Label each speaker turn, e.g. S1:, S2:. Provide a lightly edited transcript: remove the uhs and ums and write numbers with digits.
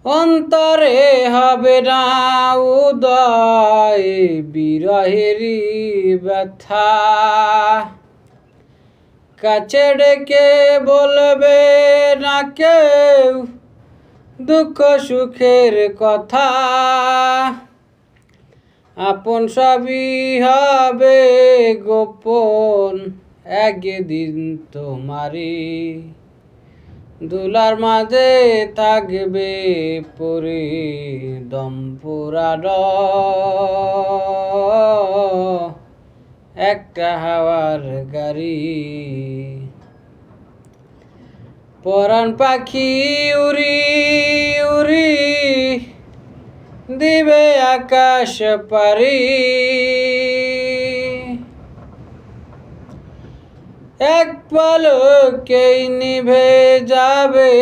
S1: অন্তরে হবে না উদয় বিরহেরই ব্যথা। কাছে ডেকে বলবে না কেউ দুঃখ সুখের কথা। আপন সবই হবে গোপন একদিন তোমারই। দুলার মাঝে থাকবে পরে দম পুরানো একটা হাওয়ার গাড়ি। পরাণ পাখি উড়ি উড়ি দিবে আকাশ পারি। এক পলকেই নিভে যাবে